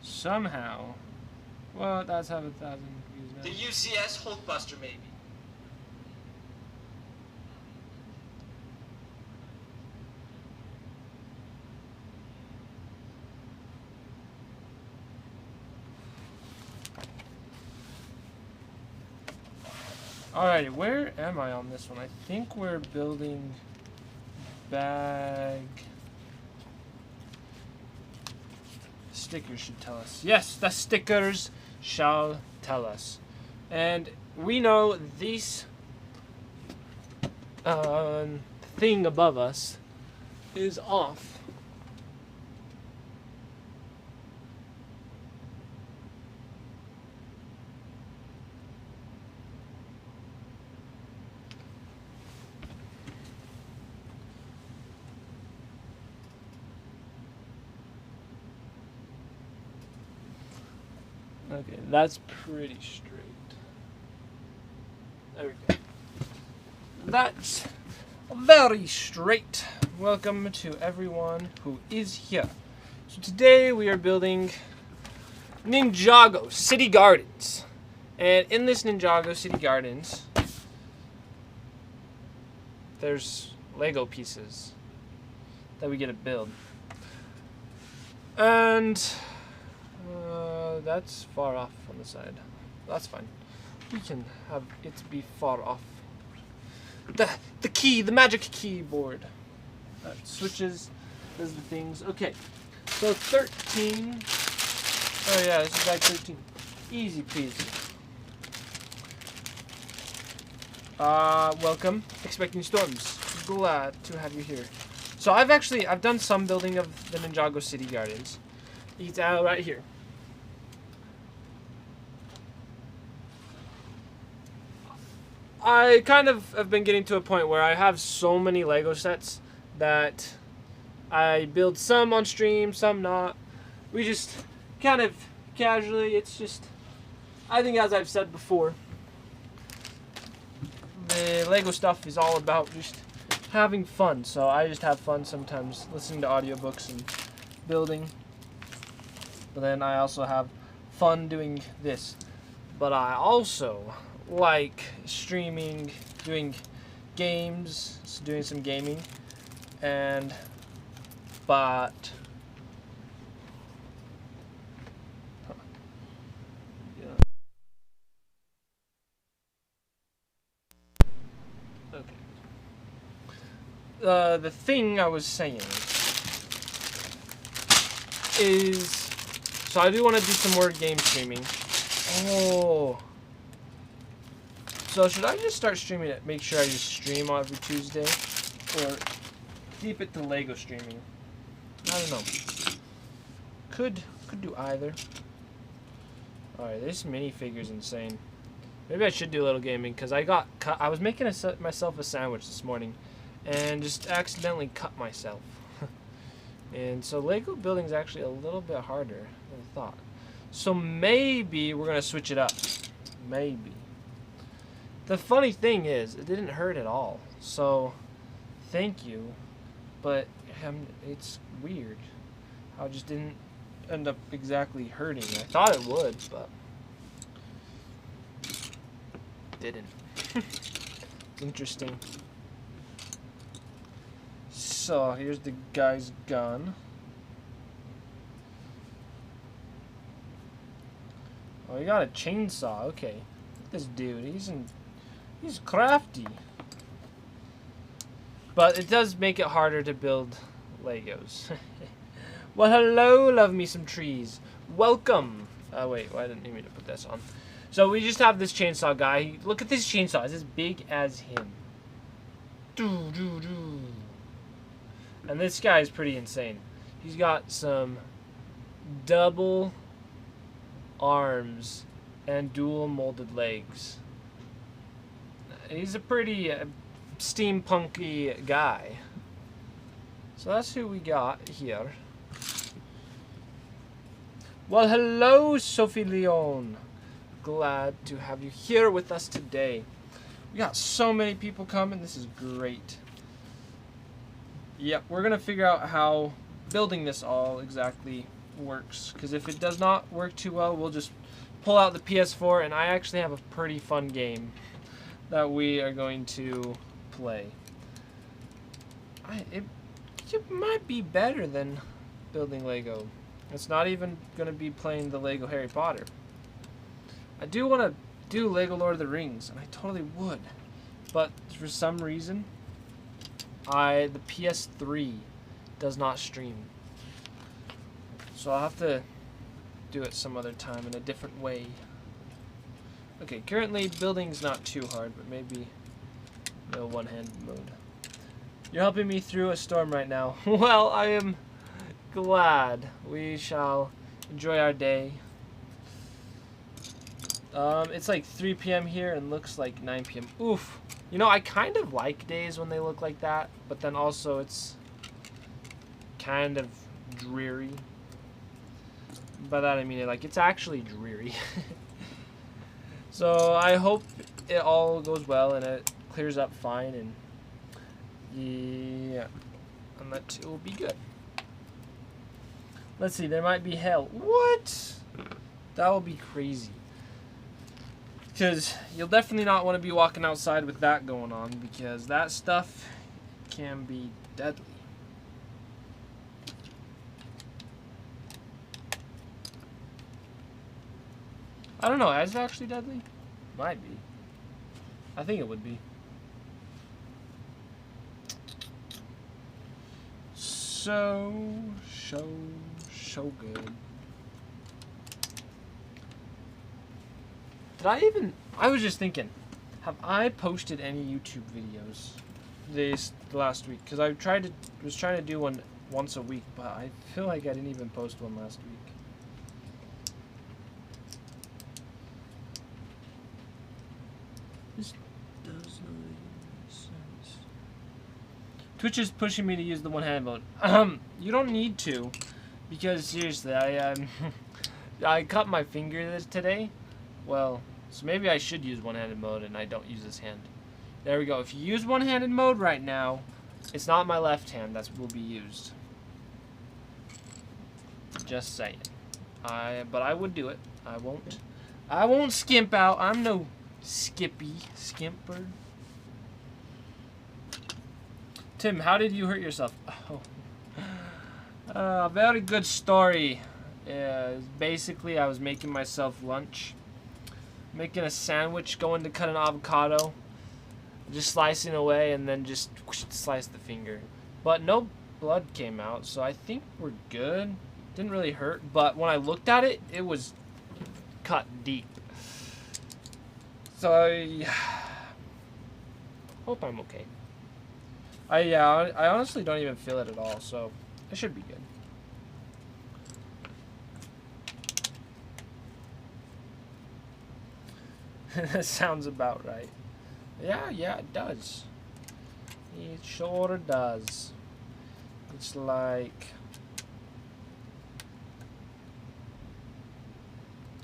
Somehow. Well, that's have 1,000 views now. The UCS Hulkbuster, maybe. Alrighty, where am I on this one? I think we're building bag. Stickers should tell us. Yes, the stickers shall tell us. And we know this thing above us is off. Okay, that's pretty straight. There we go. That's very straight. Welcome to everyone who is here. So today we are building Ninjago City Gardens. And in this Ninjago City Gardens, there's Lego pieces that we get to build. And that's far off on the side. That's fine. We can have it be far off. The key, the magic keyboard. That switches, does the things. Okay, so 13. Oh yeah, this is like 13. Easy peasy. Welcome. Expecting storms. Glad to have you here. So I've done some building of the Ninjago City Gardens. It's out right here. I kind of have been getting to a point where I have so many Lego sets that I build some on stream, some not. We just kind of casually, it's just, I think as I've said before, the Lego stuff is all about just having fun. So I just have fun sometimes listening to audiobooks and building. But then I also have fun doing this. But I also like streaming, doing games, doing some gaming, but yeah. Okay. The thing I was saying is, so I do want to do some more game streaming. Oh. So should I just start streaming it? Make sure I just stream every Tuesday, or keep it to Lego streaming? I don't know. Could do either. All right, this minifigure's insane. Maybe I should do a little gaming because I was making myself a sandwich this morning, and just accidentally cut myself. And so Lego building is actually a little bit harder than I thought. So maybe we're gonna switch it up. Maybe. The funny thing is, it didn't hurt at all. So, thank you. But it's weird how it just didn't end up exactly hurting. I thought it would, but didn't. It's interesting. So, here's the guy's gun. Oh, he got a chainsaw. Okay. This dude, he's crafty. But it does make it harder to build Legos. Well, hello, love me some trees. Welcome. Oh, wait, well, I didn't need me to put this on. So we just have this chainsaw guy. Look at this chainsaw. It's as big as him. Doo, doo, doo. And this guy is pretty insane. He's got some double arms and dual molded legs. He's a pretty steampunky guy. So that's who we got here. Well, hello, Sophie Leon. Glad to have you here with us today. We got so many people coming. This is great. Yep, we're going to figure out how building this all exactly works. Because if it does not work too well, we'll just pull out the PS4. And I actually have a pretty fun game that we are going to play. It might be better than building Lego. It's not even going to be playing the Lego Harry Potter. I do want to do Lego Lord of the Rings, and I totally would. But for some reason, the PS3 does not stream. So I'll have to do it some other time in a different way. Okay, currently building's not too hard, but maybe no one-handed mode. You're helping me through a storm right now. Well, I am glad. We shall enjoy our day. It's like 3 p.m. here and looks like 9 p.m. Oof. You know, I kind of like days when they look like that, but then also it's kind of dreary. By that I mean it's actually dreary. So I hope it all goes well and it clears up fine, and yeah, and that it will be good. Let's see, there might be hell. What? That will be crazy. Because you'll definitely not want to be walking outside with that going on, because that stuff can be deadly. I don't know, is it actually deadly? Might be. I think it would be. So good. I was just thinking, have I posted any YouTube videos this last week? Because I was trying to do one once a week, but I feel like I didn't even post one last week. This does not make sense. Twitch is pushing me to use the one-hand mode. You don't need to, because seriously, I cut my finger today. Well, so maybe I should use one-handed mode and I don't use this hand. There we go. If you use one-handed mode right now, it's not my left hand that will be used. Just saying. But I would do it. I won't skimp out. I'm no skimper. Tim, how did you hurt yourself? Oh. A very good story. Basically, I was making myself lunch. Making a sandwich, going to cut an avocado. Just slicing away and then just slice the finger. But no blood came out, so I think we're good. Didn't really hurt, but when I looked at it, it was cut deep. So I hope I'm okay. I honestly don't even feel it at all, so I should be good. That sounds about right. Yeah, it does. It sure does. It's like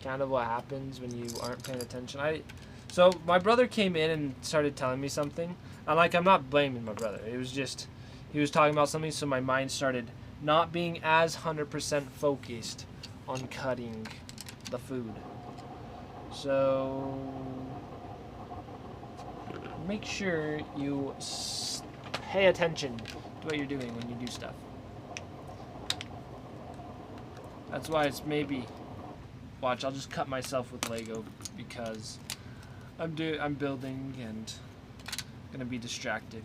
kind of what happens when you aren't paying attention. So my brother came in and started telling me something. I'm not blaming my brother. It was just he was talking about something, so my mind started not being as 100% focused on cutting the food. So make sure you pay attention to what you're doing when you do stuff. That's why it's maybe. Watch, I'll just cut myself with Lego because I'm building and gonna be distracted.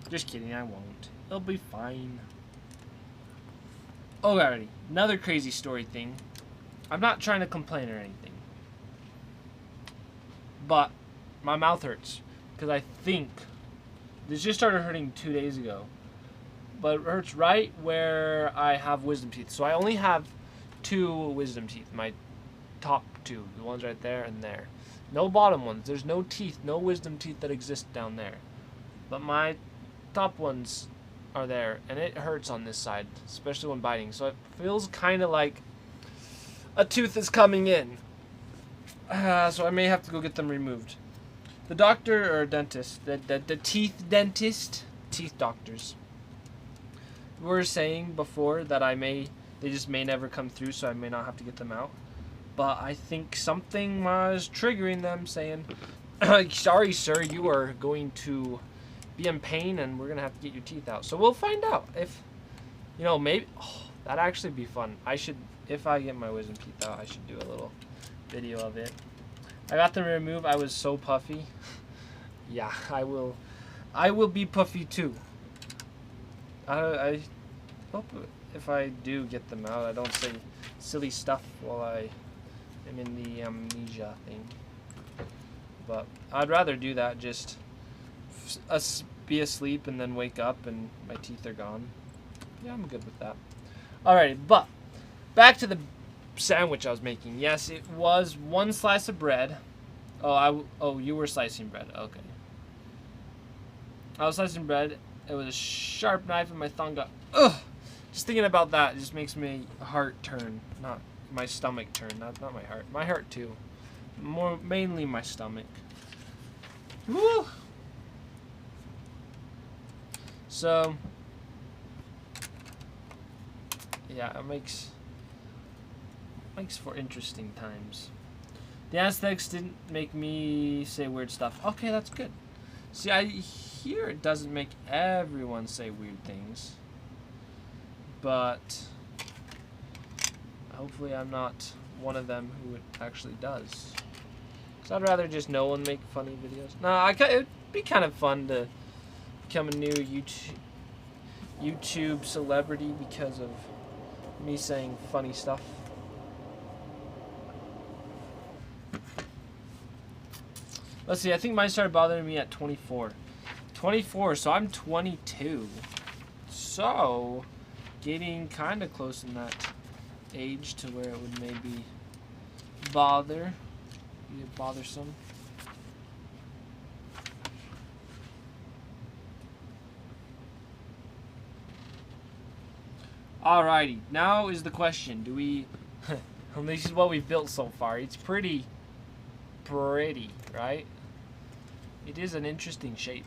Just kidding, I won't. It'll be fine. Alrighty, another crazy story thing. I'm not trying to complain or anything, but my mouth hurts because I think this just started hurting 2 days ago, but it hurts right where I have wisdom teeth. So I only have 2 wisdom teeth, my top 2, the ones right there and there. No bottom ones. There's no teeth, no wisdom teeth that exist down there. But my top ones are there, and it hurts on this side, especially when biting. So it feels kind of like a tooth is coming in. So I may have to go get them removed. The doctor or dentist, the teeth dentist, teeth doctors, were saying before that they just may never come through, so I may not have to get them out. But I think something was triggering them, saying, sorry sir, you are going to be in pain and we're going to have to get your teeth out. So we'll find out if, maybe, that'd actually be fun. If I get my wisdom teeth out, I should do a little video of it. I got them removed. I was so puffy. Yeah, I will be puffy too. I hope if I do get them out, I don't say silly stuff while I am in the amnesia thing. But I'd rather do that, just be asleep and then wake up and my teeth are gone. Yeah, I'm good with that. Alrighty, but back to the sandwich I was making. Yes, it was one slice of bread. Oh, you were slicing bread. Okay. I was slicing bread. It was a sharp knife and my thumb got... Ugh! Just thinking about that just makes my heart turn. Not my stomach turn. Not my heart. My heart too. Mainly my stomach. Woo! So... yeah, it makes for interesting times. The anesthetics didn't make me say weird stuff. Okay, that's good. See, I hear it doesn't make everyone say weird things. But hopefully I'm not one of them who it actually does. So I'd rather just no one make funny videos. No, it'd be kind of fun to become a new YouTube celebrity because of me saying funny stuff. Let's see, I think mine started bothering me at 24. 24, so I'm 22. So, getting kind of close in that age to where it would maybe be bothersome. Alrighty, now is the question, do we... this is what we've built so far. It's pretty, right? It is an interesting shape.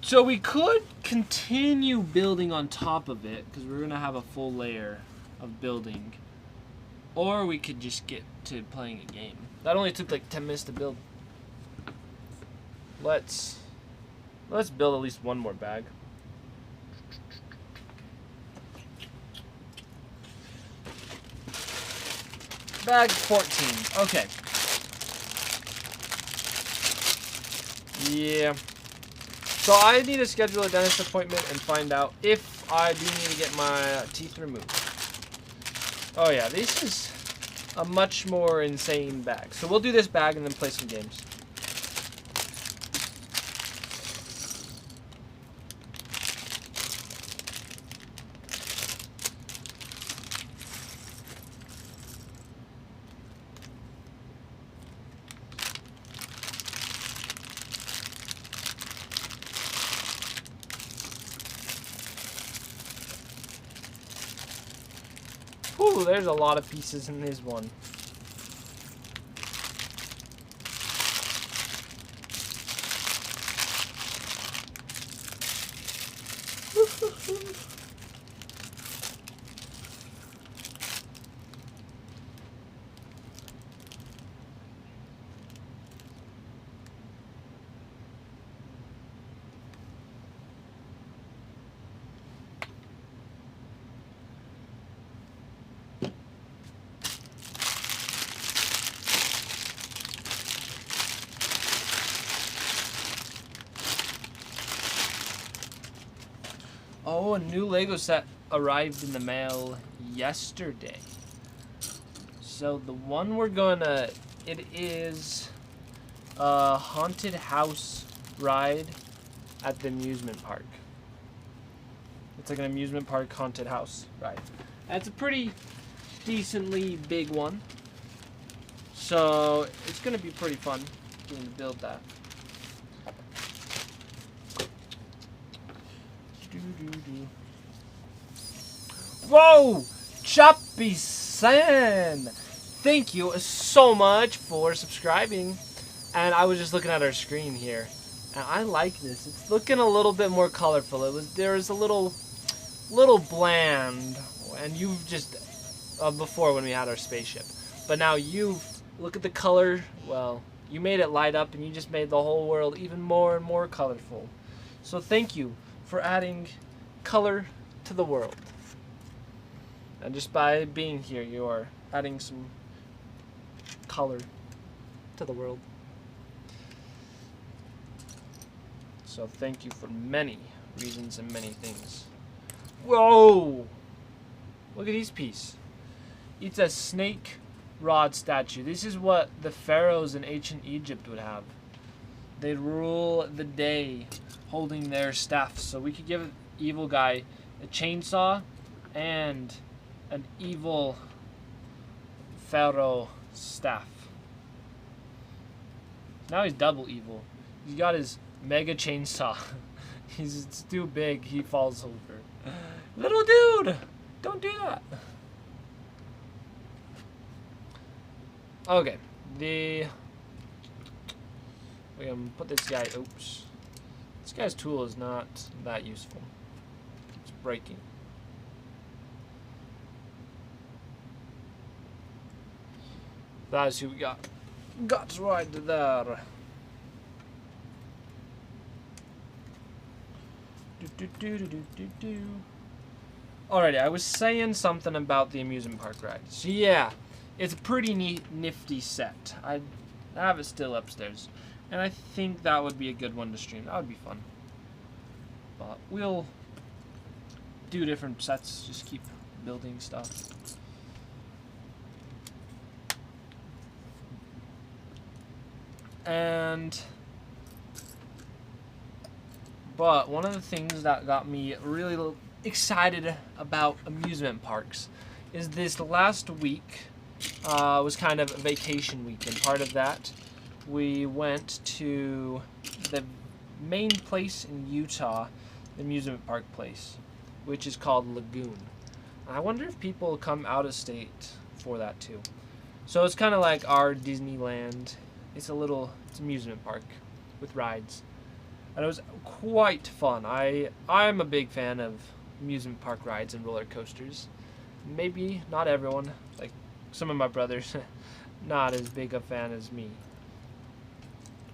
So we could continue building on top of it, because we're going to have a full layer of building. Or we could just get to playing a game. That only took like 10 minutes to build. Let's build at least one more bag. Bag 14. Okay. Yeah. So I need to schedule a dentist appointment and find out if I do need to get my teeth removed. Oh yeah, this is a much more insane bag. So we'll do this bag and then play some games. Ooh, there's a lot of pieces in this one. Oh, a new Lego set arrived in the mail yesterday. So the one it is a haunted house ride at the amusement park. It's like an amusement park haunted house ride. And it's a pretty decently big one. So it's gonna be pretty fun getting to build that. Whoa! Choppy-san! Thank you so much for subscribing. And I was just looking at our screen here. And I like this. It's looking a little bit more colorful. There was a little bland. And you've just... before when we had our spaceship. But now look at the color. Well, you made it light up and you just made the whole world even more and more colorful. So thank you for adding color to the world. And just by being here, you are adding some color to the world. So thank you for many reasons and many things. Whoa! Look at these pieces. It's a snake rod statue. This is what the pharaohs in ancient Egypt would have. They'd rule the day holding their staffs. So we could give an evil guy a chainsaw and an evil pharaoh staff. Now he's double evil. He's got his mega chainsaw. It's too big, he falls over. Little dude! Don't do that. Okay, we're gonna put this guy, oops. This guy's tool is not that useful. It's breaking. That's who we got. Got right there. Alrighty, I was saying something about the amusement park ride. So yeah, it's a pretty neat, nifty set. I have it still upstairs. And I think that would be a good one to stream. That would be fun. But we'll do different sets, just keep building stuff. But one of the things that got me really excited about amusement parks is this last week was kind of a vacation week, and part of that we went to the main place in Utah, the amusement park place, which is called Lagoon. I wonder if people come out of state for that too. So it's kind of like our Disneyland. It's it's amusement park with rides. And it was quite fun. I'm a big fan of amusement park rides and roller coasters. Maybe not everyone, like some of my brothers, not as big a fan as me.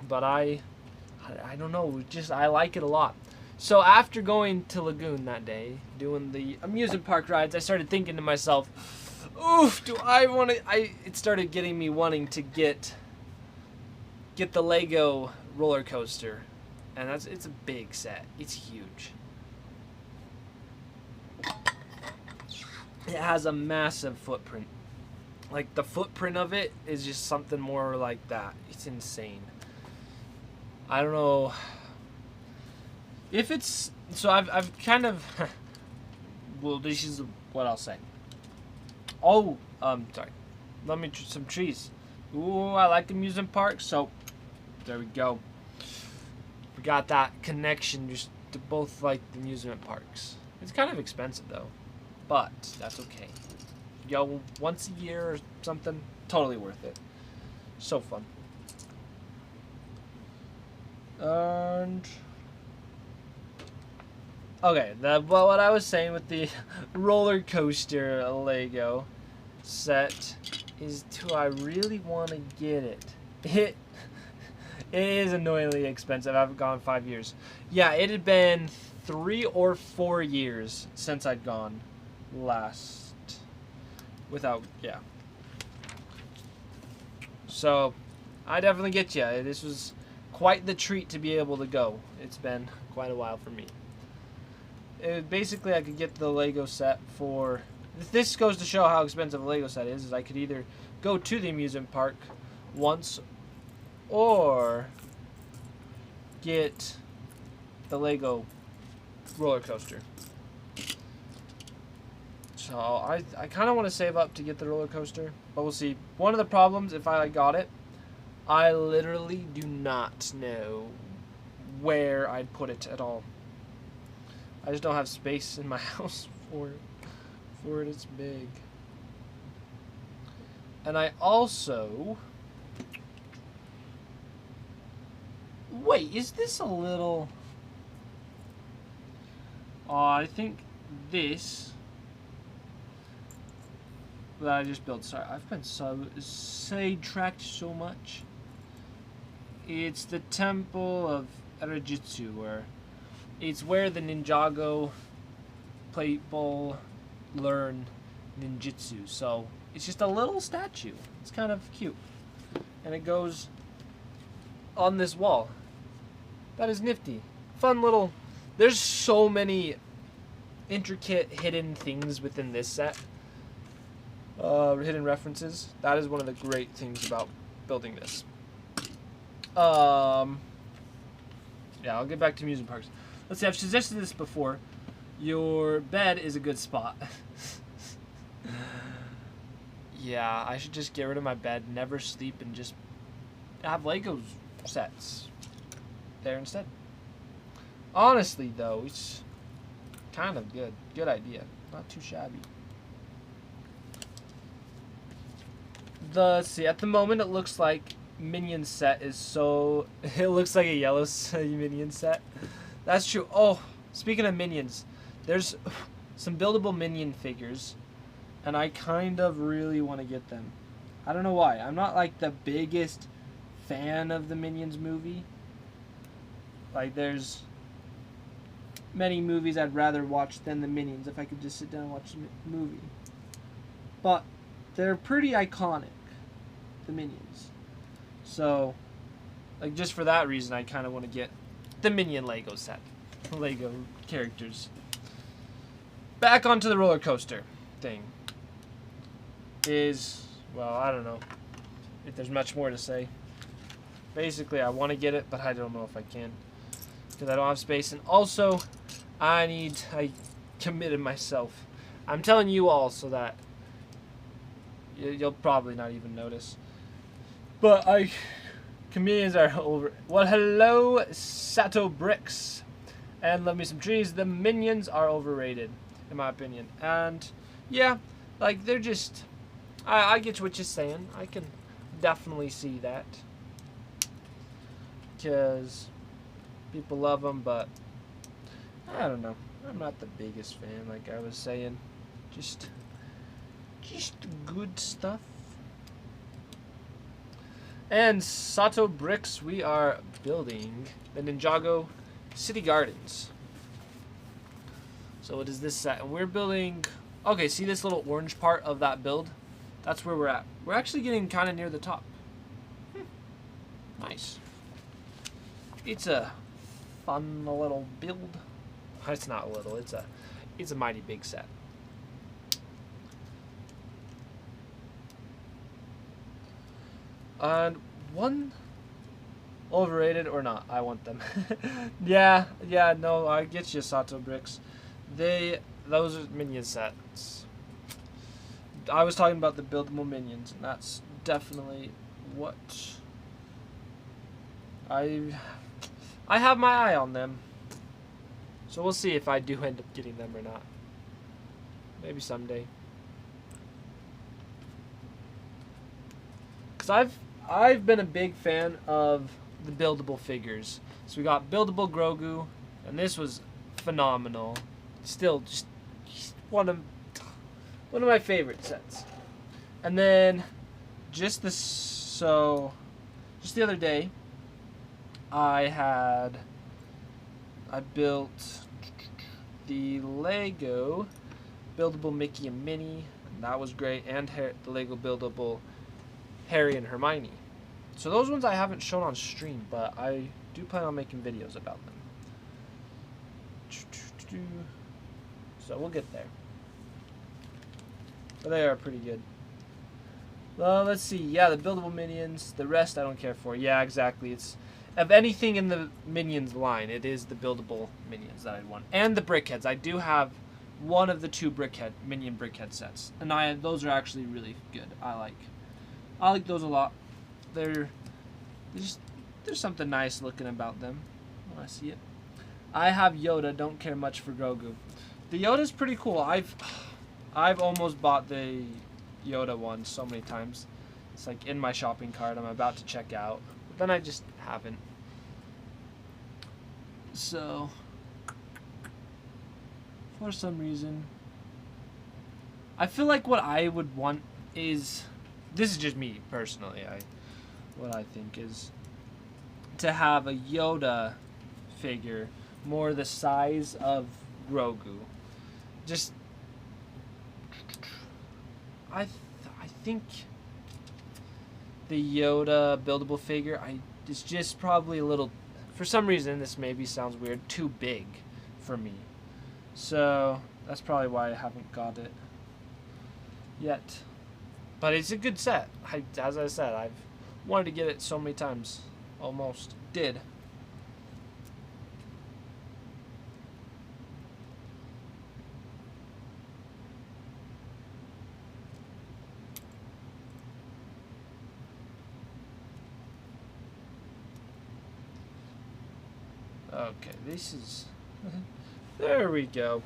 But I don't know, I like it a lot. So after going to Lagoon that day, doing the amusement park rides, I started thinking to myself, oof, it started getting me wanting to get the Lego roller coaster. And it's a big set. It's huge. It has a massive footprint. Like, the footprint of it is just something more like that. It's insane. I don't know if it's... So I've kind of... well, this is what I'll say. Oh, sorry. Let me some trees. Ooh, I like amusement parks, so there we go. We got that connection just to both like the amusement parks. It's kind of expensive though, but that's okay. Yo, once a year or something, totally worth it. So fun. And okay, what I was saying with the roller coaster Lego set is, do I really want to get it? It is annoyingly expensive. I've gone 5 years. Yeah, it had been 3 or 4 years since I'd gone last. Yeah. So, I definitely get you. This was quite the treat to be able to go. It's been quite a while for me. Basically, I could get the Lego set for... This goes to show how expensive a Lego set is I could either go to the amusement park once or get the Lego roller coaster. So I kind of want to save up to get the roller coaster, but we'll see. One of the problems, if I got it, I literally do not know where I'd put it at all. I just don't have space in my house for it. It's big. And I also... Wait, is this a little... I think this... that I just built. Sorry, I've been sidetracked so much. It's the Temple of Erejitsu, where it's where the Ninjago people learn ninjutsu. So it's just a little statue. It's kind of cute, and it goes on this wall. That is nifty. Fun little. There's so many intricate hidden things within this set. Hidden references. That is one of the great things about building this. Yeah, I'll get back to amusement parks. Let's see, I've suggested this before. Your bed is a good spot. Yeah, I should just get rid of my bed, never sleep, and just have Lego sets there instead. Honestly, though, it's kind of good. Good idea. Not too shabby. Let's see, at the moment it looks like Minion set is so... It looks like a yellow Minion set. That's true. Oh, speaking of Minions, there's some buildable Minion figures, and I kind of really want to get them. I don't know why. I'm not like the biggest fan of the Minions movie. Like, there's many movies I'd rather watch than the Minions if I could just sit down and watch a movie. But they're pretty iconic, the Minions. So, like, just for that reason, I kind of want to get the Minion Lego set. Lego characters. Back onto the roller coaster thing. Well, I don't know if there's much more to say. Basically, I want to get it, but I don't know if I can, because I don't have space. And also, I committed myself. I'm telling you all so that you'll probably not even notice. But comedians are over. Well, hello, Sato Bricks. And love me some trees. The Minions are overrated, in my opinion. And, yeah, like, they're just... I get what you're saying. I can definitely see that. Because people love them, but I don't know. I'm not the biggest fan, like I was saying. Just good stuff. And Sato Bricks, we are building the Ninjago City Gardens. So what is this set? And we're building... Okay, see this little orange part of that build? That's where we're at. We're actually getting kind of near the top. Nice. It's a fun little build. It's not a little. It's a mighty big set. And one, overrated or not, I want them. yeah, no, I get you, Sato Bricks. Those are Minion sets. I was talking about the buildable Minions, and that's definitely what I have my eye on them. So we'll see if I do end up getting them or not. Maybe someday. Because I've been a big fan of the buildable figures. So we got buildable Grogu, and this was phenomenal. Still, just one of my favorite sets. And then just the other day, I built the Lego buildable Mickey and Minnie, and that was great, and the Lego buildable Harry and Hermione. So those ones I haven't shown on stream, but I do plan on making videos about them. So we'll get there. But they are pretty good. Well, let's see. Yeah, the buildable Minions. The rest I don't care for. Yeah, exactly. It's of anything in the Minions line, it is the buildable Minions that I'd want. And the Brickheads. I do have one of the two Minion Brickhead sets, and those are actually really good. I like those a lot. There's something nice looking about them when I see it. I have Yoda, don't care much for Grogu. The Yoda's pretty cool. I've almost bought the Yoda one so many times. It's like in my shopping cart. I'm about to check out, but then I just haven't. So, for some reason, I feel like what I would want is, this is just me personally, what I think is to have a Yoda figure more the size of Grogu. Just, I think the Yoda buildable figure, it's just probably a little, for some reason, this maybe sounds weird, too big for me. So that's probably why I haven't got it yet. But it's a good set. As I said, I've wanted to get it so many times. Almost did. Okay, this is... There we go.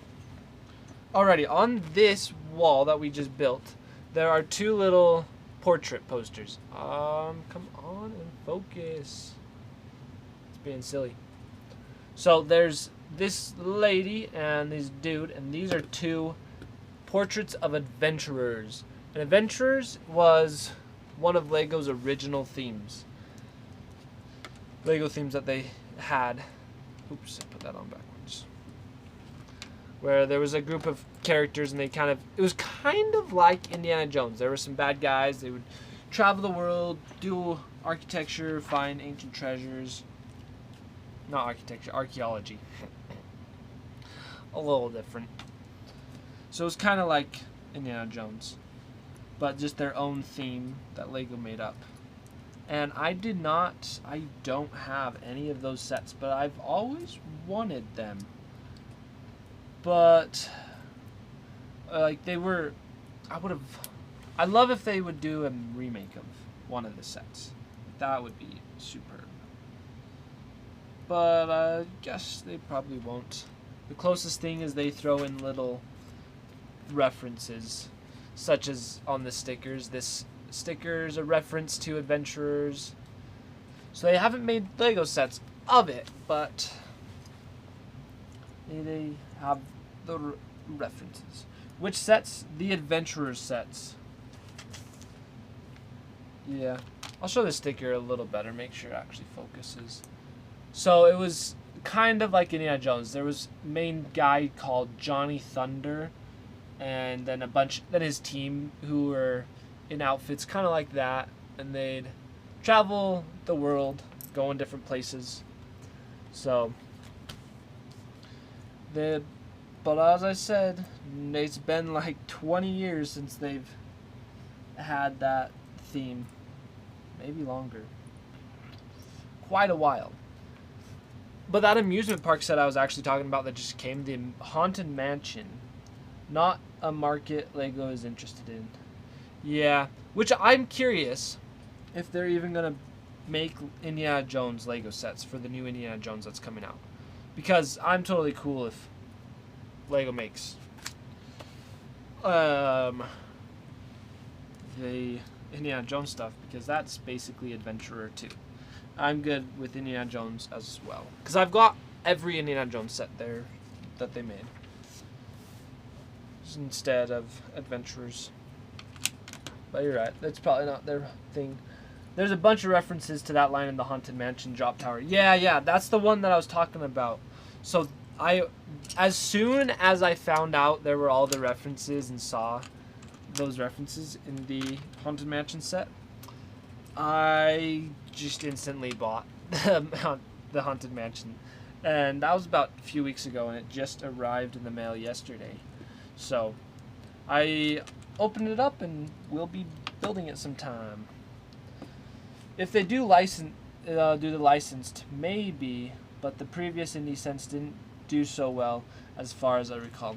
Alrighty, on this wall that we just built, there are two little portrait posters. Come on and focus. It's being silly. So there's this lady and this dude, and these are two portraits of adventurers. And adventurers was one of Lego's original themes. Lego themes that they had. Oops, I put that on backwards. Where there was a group of characters and it was kind of like Indiana Jones. There were some bad guys. They would travel the world, do architecture, find ancient treasures. Not architecture, archaeology. A little different. So it was kind of like Indiana Jones, but just their own theme that Lego made up. And I don't have any of those sets, but I've always wanted them. But, like, I'd love if they would do a remake of one of the sets. That would be superb. But I guess they probably won't. The closest thing is they throw in little references, such as on the stickers. This sticker is a reference to adventurers. So they haven't made Lego sets of it, but they have the references. Which sets? The adventurers sets. Yeah. I'll show the sticker a little better, make sure it actually focuses. So it was kind of like Indiana Jones. There was a main guy called Johnny Thunder, and then then his team who were in outfits kind of like that, and they'd travel the world, go in different places. So, but as I said, it's been like 20 years since they've had that theme, maybe longer, quite a while. But that amusement park set I was actually talking about that just came, the Haunted Mansion, not a market Lego is interested in. Yeah, which I'm curious if they're even going to make Indiana Jones Lego sets for the new Indiana Jones that's coming out. Because I'm totally cool if Lego makes the Indiana Jones stuff, because that's basically Adventurer 2. I'm good with Indiana Jones as well, because I've got every Indiana Jones set there that they made instead of Adventurers. But you're right, that's probably not their thing. There's a bunch of references to that line in the Haunted Mansion drop tower. Yeah, that's the one that I was talking about. So as soon as I found out there were all the references and saw those references in the Haunted Mansion set, I just instantly bought the Haunted Mansion. And that was about a few weeks ago, and it just arrived in the mail yesterday. So I opened it up and we'll be building it sometime. If they do do the licensed, maybe, but the previous indie sets didn't do so well as far as I recall.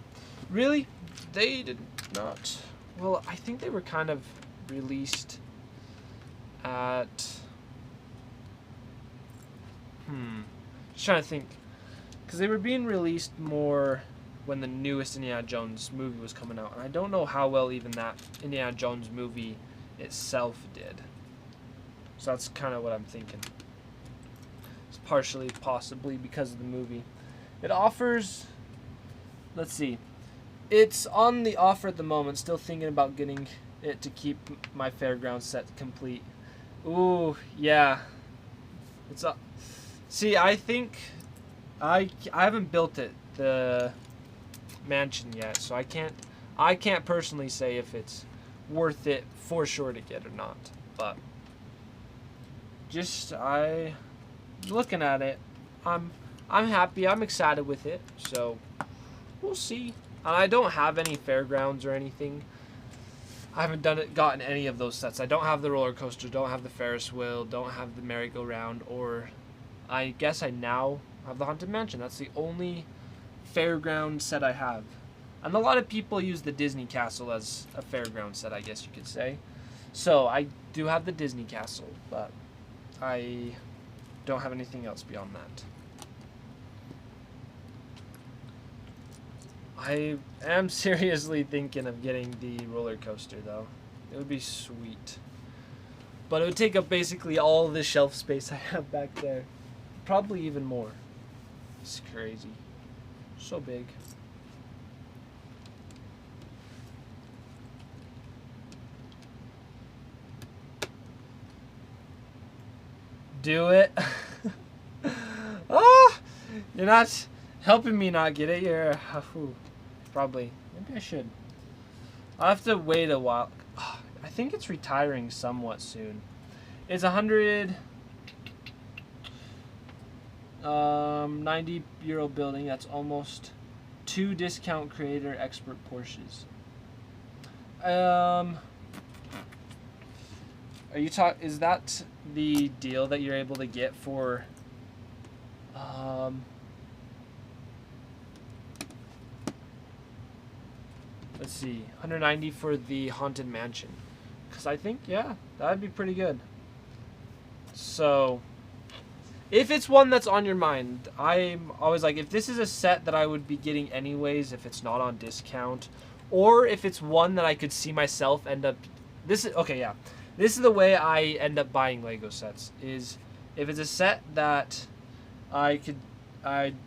Really? They did not. Well, I think they were kind of released at... Just trying to think. because they were being released more when the newest Indiana Jones movie was coming out, and I don't know how well even that Indiana Jones movie itself did. So that's kind of what I'm thinking. It's partially, possibly, because of the movie. It offers, let's see, it's on the offer at the moment. Still thinking about getting it to keep my fairground set complete. Ooh, yeah. It's up. See, I think I haven't built it, the mansion yet, so I can't personally say if it's worth it for sure to get or not. But just looking at it, I'm happy. I'm excited with it. So we'll see. And I don't have any fairgrounds or anything. I haven't gotten any of those sets. I don't have the roller coaster, don't have the Ferris wheel, don't have the merry-go-round, or I guess I now have the Haunted Mansion. That's the only fairground set I have. And a lot of people use the Disney Castle as a fairground set, I guess you could say. So I do have the Disney Castle, but I don't have anything else beyond that. I am seriously thinking of getting the roller coaster, though. It would be sweet. But it would take up basically all the shelf space I have back there. Probably even more. It's crazy. So big. Do it. Ah! You're not helping me not get it. You're... probably. Maybe I should. I'll have to wait a while. I think it's retiring somewhat soon. It's 90-year-old building. That's almost 2 discount creator expert Porsches. Are you is that the deal that you're able to get for let's see, 190 for the Haunted Mansion? Because I think, yeah, that'd be pretty good. So, if it's one that's on your mind, I'm always like, if this is a set that I would be getting anyways, if it's not on discount, or if it's one that I could see myself end up... This is the way I end up buying Lego sets, is if it's a set that I'd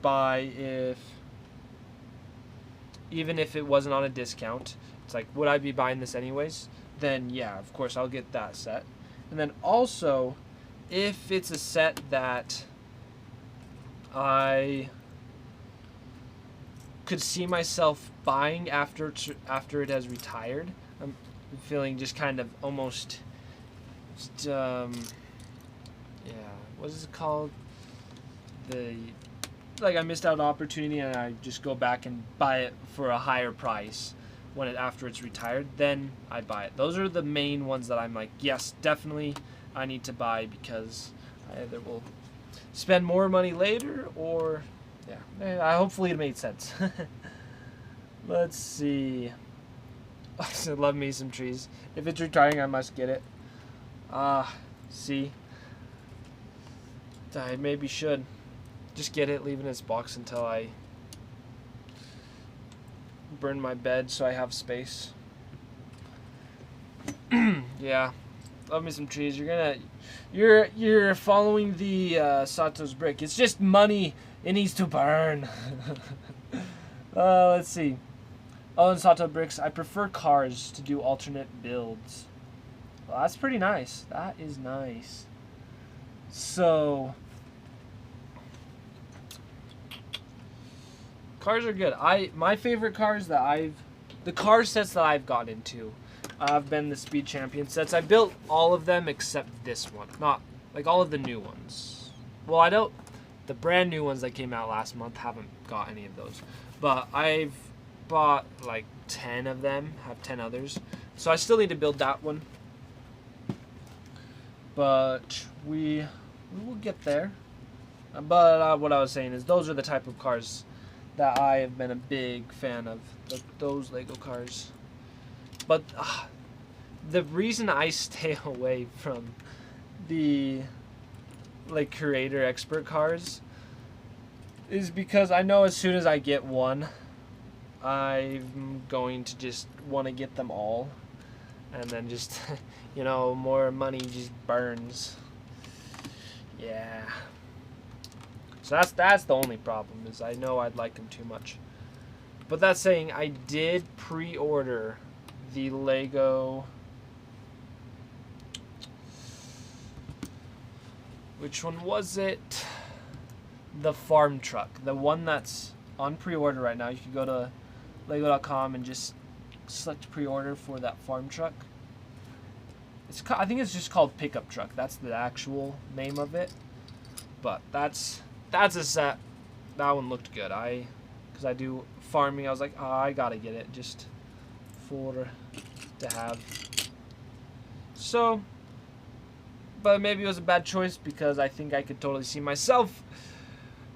buy even if it wasn't on a discount. It's like, would I be buying this anyways? Then yeah, of course I'll get that set. And then also, if it's a set that I could see myself buying after it has retired, I'm feeling just kind of almost what is it called? Like I missed out on an opportunity and I just go back and buy it for a higher price after it's retired, then I buy it. Those are the main ones that I'm like, yes, definitely I need to buy, because I either will spend more money later or hopefully it made sense. Let's see. I love me some trees. If it's retiring, I must get it. See, I maybe should just get it, leave it in its box until I burn my bed so I have space. Yeah, love me some trees. You're following the Sato's brick. It's just money. It needs to burn. Let's see. Oh, and Sato bricks. I prefer cars to do alternate builds. Well, that's pretty nice. That is nice. So, cars are good. My favorite cars the car sets that I've got into, have been the Speed Champion sets. I built all of them except this one. Not like all of the new ones. Well, the brand new ones that came out last month, haven't got any of those. But I've bought like 10 of them, have 10 others. So I still need to build that one. But we will get there. But what I was saying is those are the type of cars that I have been a big fan of, those Lego cars. But the reason I stay away from the creator expert cars is because I know as soon as I get one, I'm going to just want to get them all. And then just, more money just burns. Yeah. So that's the only problem, is I know I'd like them too much. But that saying, I did pre-order the Lego... Which one was it? The farm truck. The one that's on pre-order right now. You can go to lego.com and just select pre-order for that farm truck. I think it's just called pickup truck. That's the actual name of it. But that's a set. That one looked good. Because I do farming, I was like, oh, I gotta get it just to have. So, but maybe it was a bad choice, because I think I could totally see myself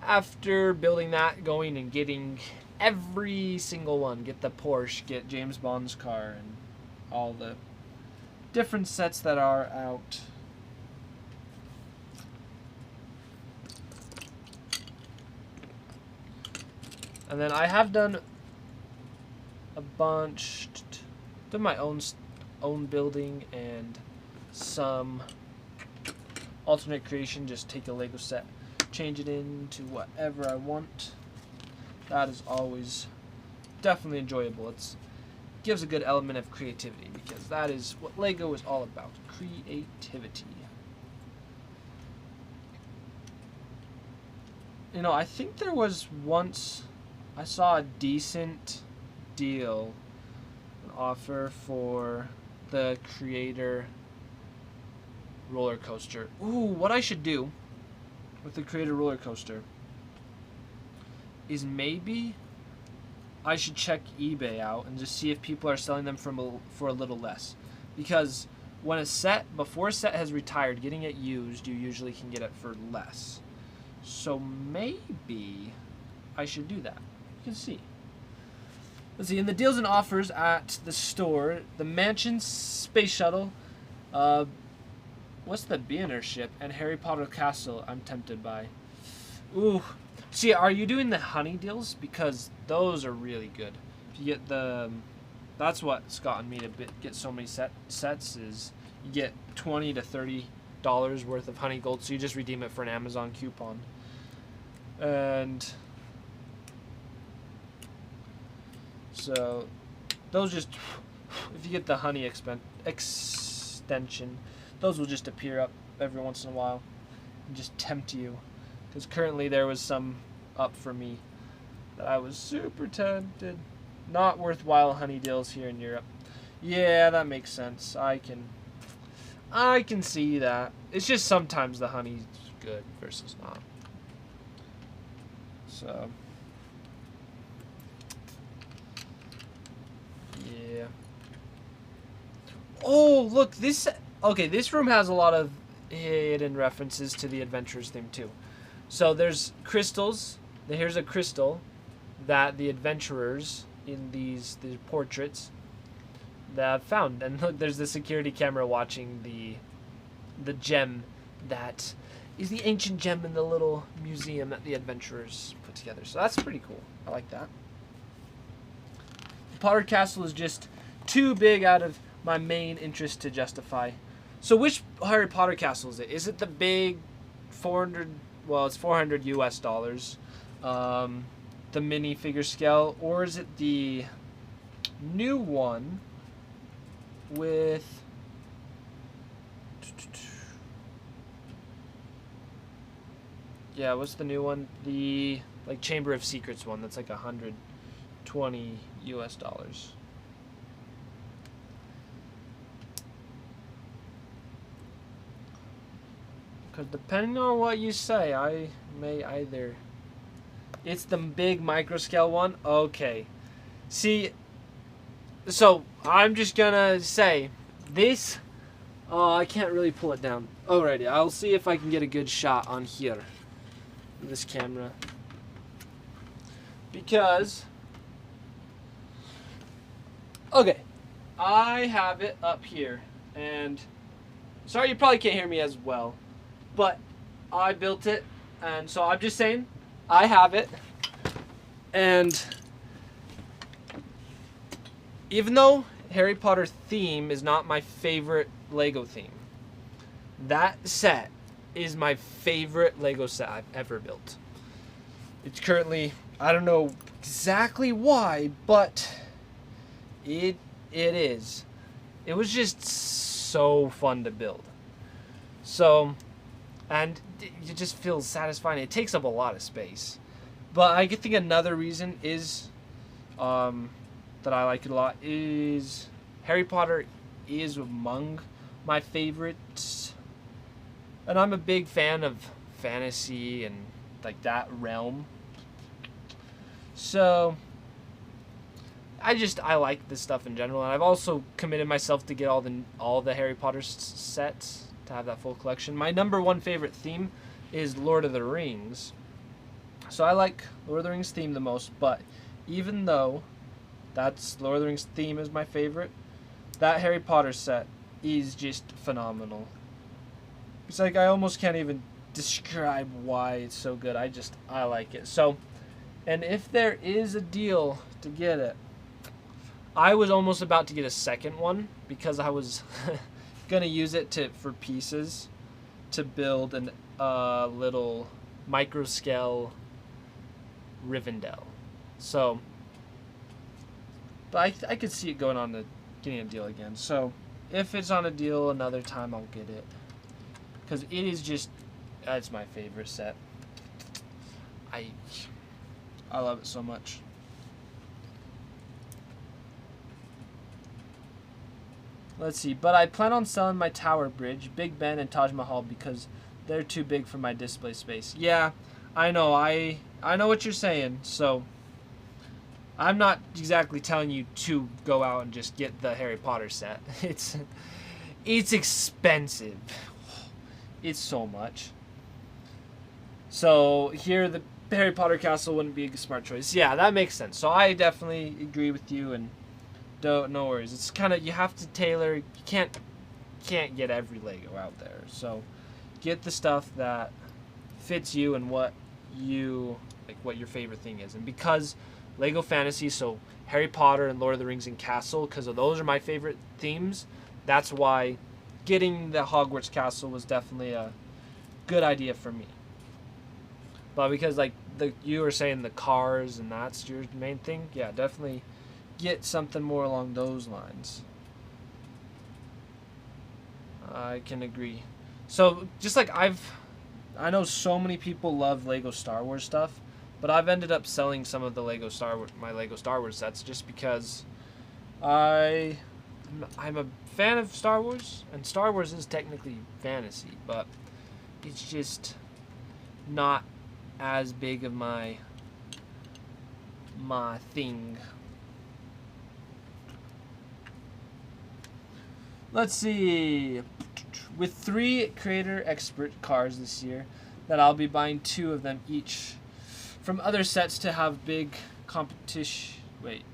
after building that going and getting every single one. Get the Porsche, get James Bond's car, and all the different sets that are out. And then I have done a bunch, done my own building and some alternate creation. Just take a Lego set, change it into whatever I want. That is always definitely enjoyable. It gives a good element of creativity, because that is what Lego is all about, creativity. I think there was once I saw a decent deal, an offer for the Creator roller coaster. Ooh, what I should do with the Creator roller coaster is maybe I should check eBay out and just see if people are selling them for a little less. Because when before a set has retired, getting it used, you usually can get it for less. So maybe I should do that. You can see. Let's see, in the deals and offers at the store, the Mansion Space Shuttle, what's the Beginner ship, and Harry Potter Castle I'm tempted by. Ooh. See, are you doing the honey deals? Because those are really good. If you get that's what's gotten me to get so many sets, is you get $20 to $30 worth of honey gold, so you just redeem it for an Amazon coupon. And so those just, if you get the honey extension, those will just appear up every once in a while and just tempt you. Because currently there was some up for me that I was super tempted. Not worthwhile honey deals here in Europe. Yeah, that makes sense. I can see that. It's just sometimes the honey's good versus not. So, yeah. Oh, look, this room has a lot of hidden references to the Adventurers theme too. So there's crystals. Here's a crystal that the adventurers in these portraits that I've found. And look, there's the security camera watching the gem that is the ancient gem in the little museum that the adventurers put together. So that's pretty cool. I like that. The Potter Castle is just too big out of my main interest to justify. So which Harry Potter Castle is it? Is it the big 400? Well, it's $400 US. The mini figure scale, or is it the new one with? Yeah, what's the new one? The Chamber of Secrets one. That's like $120 US. Because depending on what you say, I may either. It's the big micro scale one? Okay. See, so I'm just gonna say this. I can't really pull it down. Alrighty, I'll see if I can get a good shot on here. This camera. Because. Okay. I have it up here. And. Sorry, you probably can't hear me as well. But I built it. And so I'm just saying. I have it, and even though Harry Potter theme is not my favorite Lego theme, that set is my favorite Lego set I've ever built. It's currently, I don't know exactly why, but it is. It was just so fun to build. So, and it just feels satisfying. It takes up a lot of space. But I think another reason is that I like it a lot is Harry Potter is among my favorites. And I'm a big fan of fantasy and like that realm. So I like this stuff in general, and I've also committed myself to get all the Harry Potter sets to have that full collection. My number one favorite theme is Lord of the Rings. So I like Lord of the Rings theme the most, but even though that's Lord of the Rings theme is my favorite, that Harry Potter set is just phenomenal. It's like I almost can't even describe why it's so good. I like it. So, and if there is a deal to get it, I was almost about to get a second one because I was gonna use it for pieces to build a little micro scale Rivendell. So, but I could see it going on to getting a deal again. So, if it's on a deal another time, I'll get it because it is just it's my favorite set. I love it so much. Let's see, but I plan on selling my Tower Bridge, Big Ben, and Taj Mahal because they're too big for my display space. Yeah, I know. I know what you're saying. So I'm not exactly telling you to go out and just get the Harry Potter set. It's expensive. It's so much. So here the Harry Potter castle wouldn't be a smart choice. Yeah, that makes sense. So I definitely agree with you, and no worries. It's kind of, you have to tailor. You can't get every Lego out there. So get the stuff that fits you and what your favorite thing is. And because Lego Fantasy, so Harry Potter and Lord of the Rings and Castle, because of those are my favorite themes, that's why getting the Hogwarts Castle was definitely a good idea for me. But because you were saying the cars and that's your main thing, yeah, definitely get something more along those lines. I can agree. So just like I know so many people love Lego Star Wars stuff, but I've ended up selling some of the my Lego Star Wars sets just because I'm a fan of Star Wars, and Star Wars is technically fantasy, but it's just not as big of my thing. Let's see. With 3 creator expert cars this year, that I'll be buying 2 of them each from other sets to have big competition. Wait.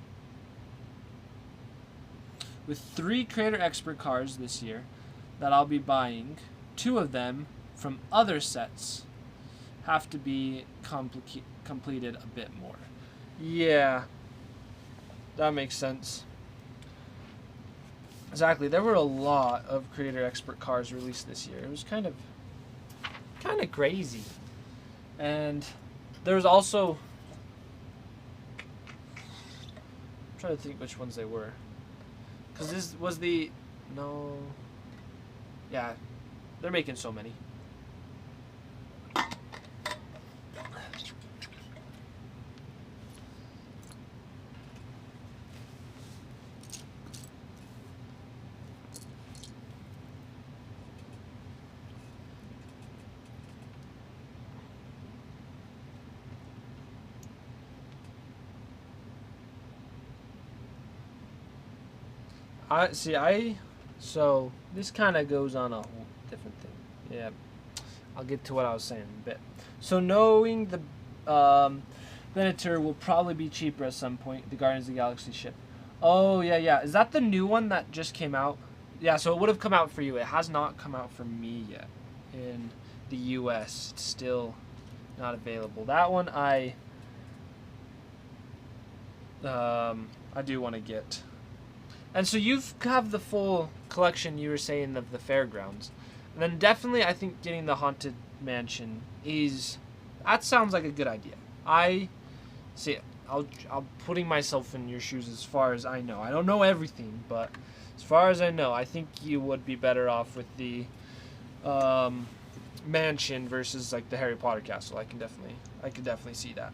With 3 creator expert cars this year, that I'll be buying 2 of them from other sets have to be completed a bit more. Yeah, that makes sense. Exactly. There were a lot of creator expert cars released this year. It was kind of crazy. And there was also, I'm trying to think which ones they were. Because this was no. Yeah, they're making so many. So this kind of goes on a whole different thing. Yeah, I'll get to what I was saying in a bit. So knowing the Venator will probably be cheaper at some point, the Guardians of the Galaxy ship. Oh, yeah. Is that the new one that just came out? Yeah, so it would have come out for you. It has not come out for me yet in the U.S. It's still not available. That one I do want to get. And so you have the full collection you were saying of the fairgrounds. And then definitely I think getting the Haunted Mansion that sounds like a good idea. I see I'll putting myself in your shoes as far as I know. I don't know everything, but as far as I know, I think you would be better off with the mansion versus like the Harry Potter castle. I could definitely see that.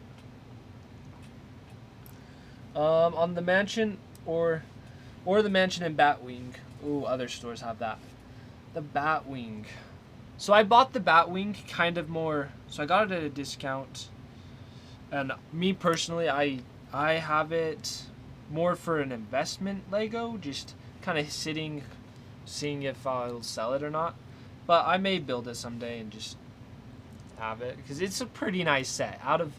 On the mansion or the mansion in Batwing. Ooh, other stores have that. The Batwing. So I bought the Batwing kind of more. So I got it at a discount. And me personally, I have it more for an investment Lego, just kind of sitting, seeing if I'll sell it or not. But I may build it someday and just have it because it's a pretty nice set. Out of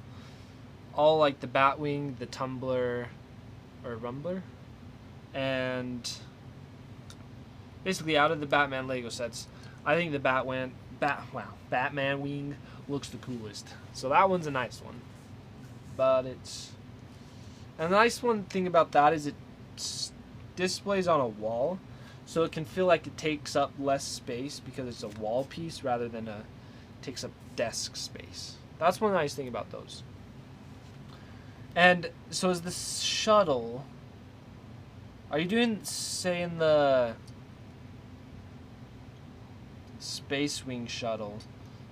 all like the Batwing, the Tumbler, or Rumbler, and basically out of the Batman Lego sets, I think the Batman Wing looks the coolest. So that one's a nice one. But and the nice one thing about that is it displays on a wall, so it can feel like it takes up less space because it's a wall piece rather than takes up desk space. That's one nice thing about those. And so is the shuttle. Are you doing, say, in the Space Wing shuttle,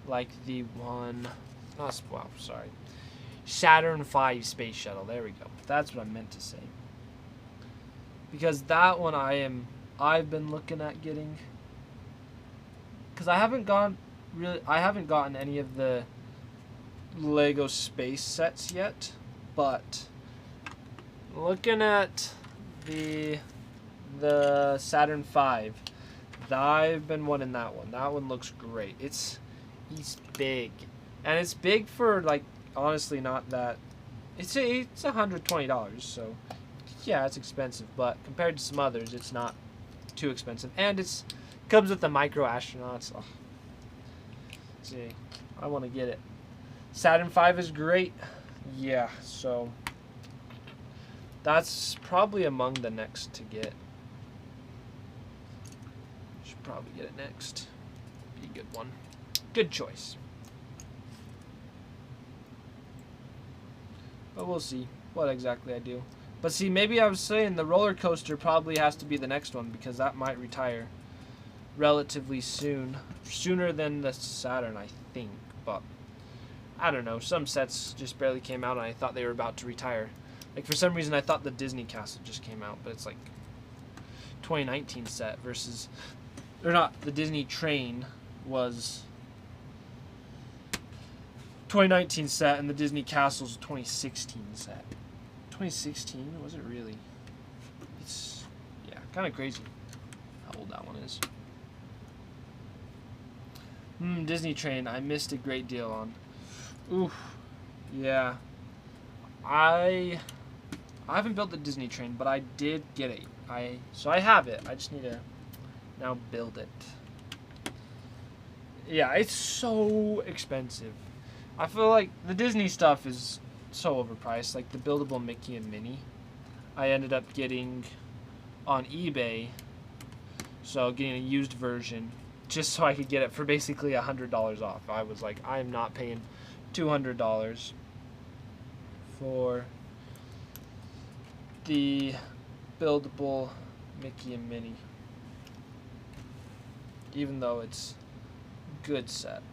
like the one? Sorry. Saturn V space shuttle. There we go. That's what I meant to say. Because that one I've been looking at getting. Because I haven't gotten any of the Lego space sets yet, but looking at the Saturn V, I've been wanting that one. That one looks great. He's big, and it's big for like. Honestly, not that. It's $120, so yeah, it's expensive. But compared to some others, it's not too expensive, and it comes with the micro astronauts. Oh. See, I want to get it. Saturn V is great. Yeah, so that's probably among the next to get. Should probably get it next. Be a good one. Good choice. But we'll see what exactly I do. But see, maybe I was saying the roller coaster probably has to be the next one because that might retire relatively soon. Sooner than the Saturn, I think. But I don't know. Some sets just barely came out and I thought they were about to retire. Like for some reason I thought the Disney Castle just came out, but it's like 2019 set versus... Or not, the Disney Train was 2019 set and the Disney Castle's 2016 set. 2016? Was it really? It's, yeah, kind of crazy how old that one is. Disney Train, I missed a great deal on. Oof. Yeah. I haven't built the Disney Train, but I did get it. So I have it. I just need to now build it. Yeah, it's so expensive. I feel like the Disney stuff is so overpriced. Like the buildable Mickey and Minnie, I ended up getting on eBay. So getting a used version just so I could get it for basically $100 off. I was like, I am not paying $200 for the buildable Mickey and Minnie, even though it's a good set.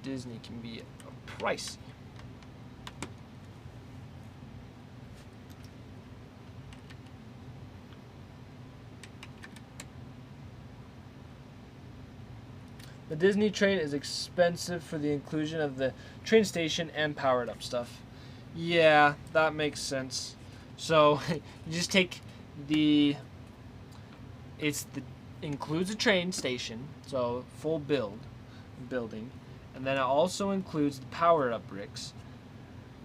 Disney can be pricey. The Disney Train is expensive for the inclusion of the train station and powered up stuff. Yeah, that makes sense. So you just take includes a train station, so full building, and then it also includes the powered up bricks,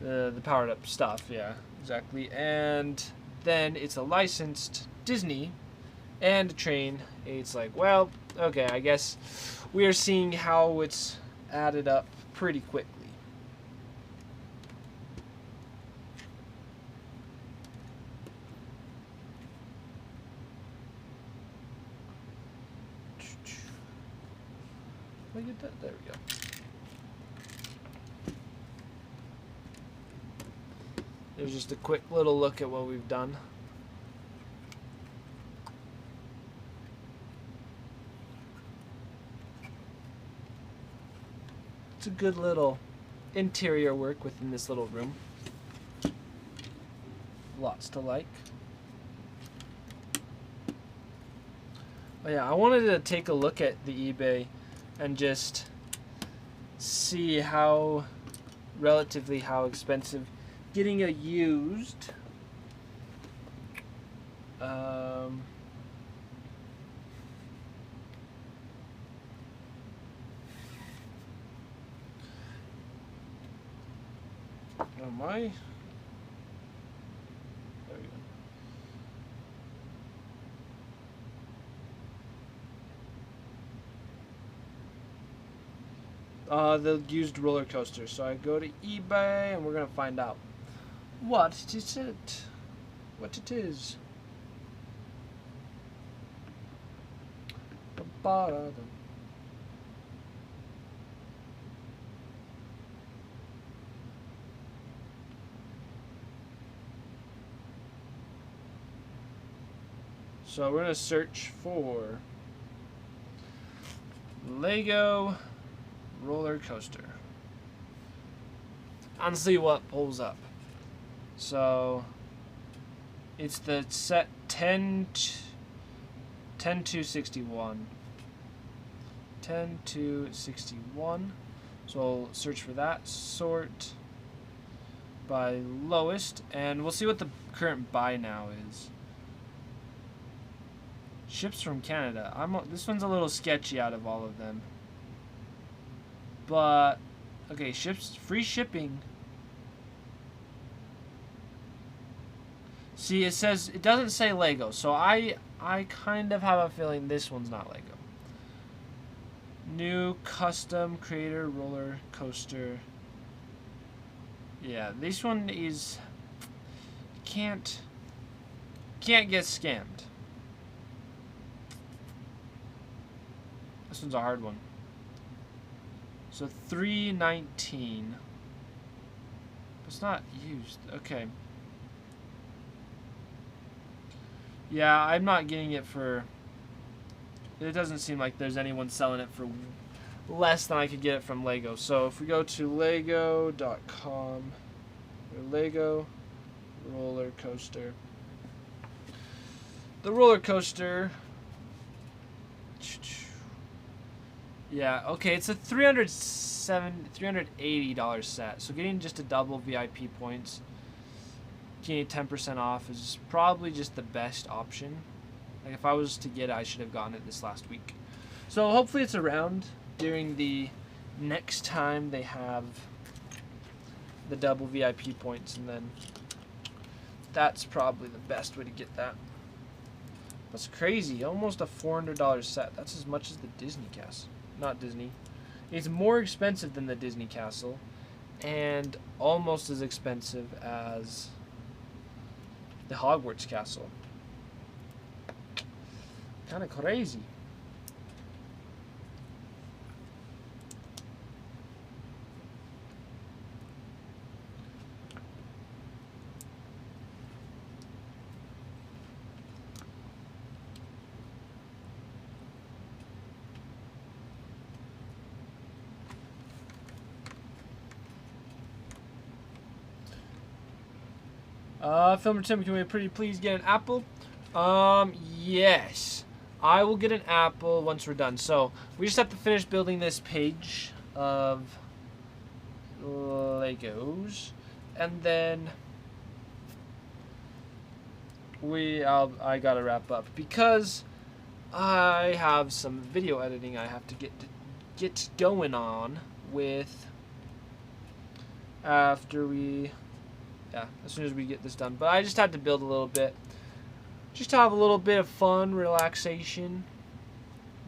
the powered up stuff. Yeah, exactly. And then it's a licensed Disney and a train. It's like, well, okay, I guess we are seeing how it's added up pretty quickly. Look at that. There we go. There's just a quick little look at what we've done. It's a good little interior work within this little room. Lots to like. Oh yeah, I wanted to take a look at the eBay and just see how expensive getting a used oh my, there we go. The used roller coaster. So I go to eBay and we're gonna find out what is it. What it is. So we're gonna search for Lego roller coaster and see what pulls up. So it's the set 10-261. 10-261. So I'll search for that. Sort by lowest, and we'll see what the current buy now is. Ships from Canada. This one's a little sketchy out of all of them. But okay, free shipping. See, it doesn't say Lego, so I kind of have a feeling this one's not Lego. New custom creator roller coaster. Yeah, this one is can't get scammed. This one's a hard one. So $319. It's not used. Okay. Yeah, I'm not getting it for. It doesn't seem like there's anyone selling it for less than I could get it from Lego. So if we go to lego.com, or Lego roller coaster. The roller coaster. Yeah, okay, it's a $380 set. So getting just a double VIP points, getting 10% off is probably just the best option. Like if I was to get it, I should have gotten it this last week. So hopefully it's around during the next time they have the double VIP points, and then that's probably the best way to get that. That's crazy. Almost a $400 set. That's as much as the Disney Castle. Not Disney. It's more expensive than the Disney Castle, and almost as expensive as the Hogwarts Castle. Kind of crazy. Filmer Tim, can we pretty please get an apple? Yes. I will get an apple once we're done. So, we just have to finish building this page of Legos. And then I gotta wrap up because I have some video editing I have to get going on with as soon as we get this done. But I just had to build a little bit. just to have a little bit of fun, relaxation.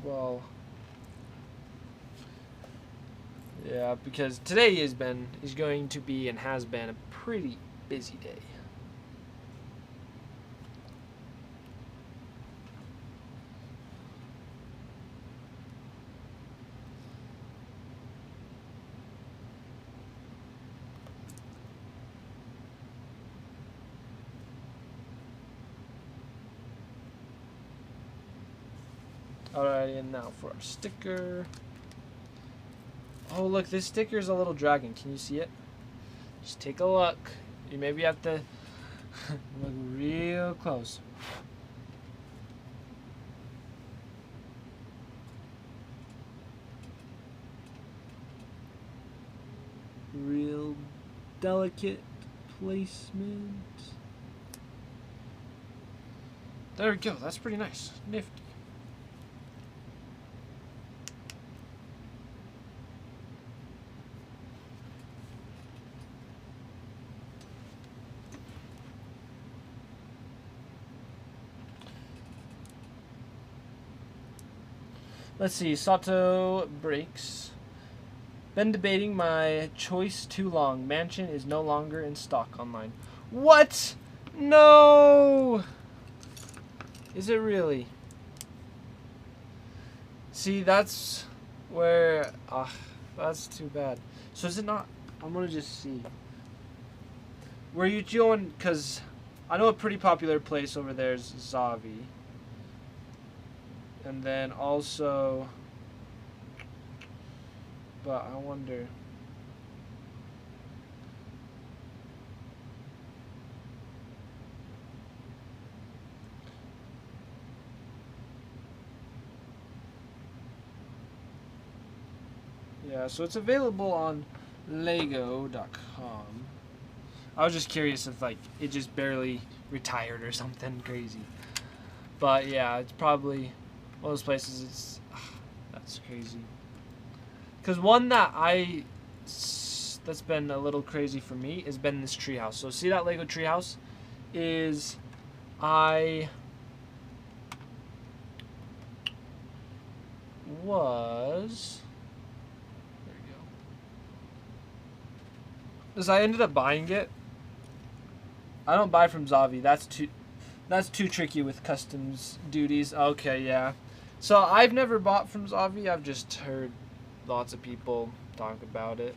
Well, yeah, because today is going to be and has been a pretty busy day. Alright, and now for our sticker. Oh, look, this sticker is a little dragon. Can you see it? Just take a look. You maybe have to look real close. Real delicate placement. There we go. That's pretty nice. Nifty. Let's see, Sato breaks. Been debating my choice too long. Mansion is no longer in stock online. What? No! Is it really? See, that's where... that's too bad. So is it not... I'm gonna just see. Where are you going? Because I know a pretty popular place over there is Zavi. And then also, but I wonder. Yeah, so it's available on Lego.com. I was just curious if like it just barely retired or something crazy. But yeah, it's probably one of those places. It's that's crazy. Because one that's been a little crazy for me has been this treehouse. So see that Lego treehouse is I was there we go. As I ended up buying it. I don't buy from Zavi. That's too tricky with customs duties. Okay, yeah. So I've never bought from Zavi. I've just heard lots of people talk about it.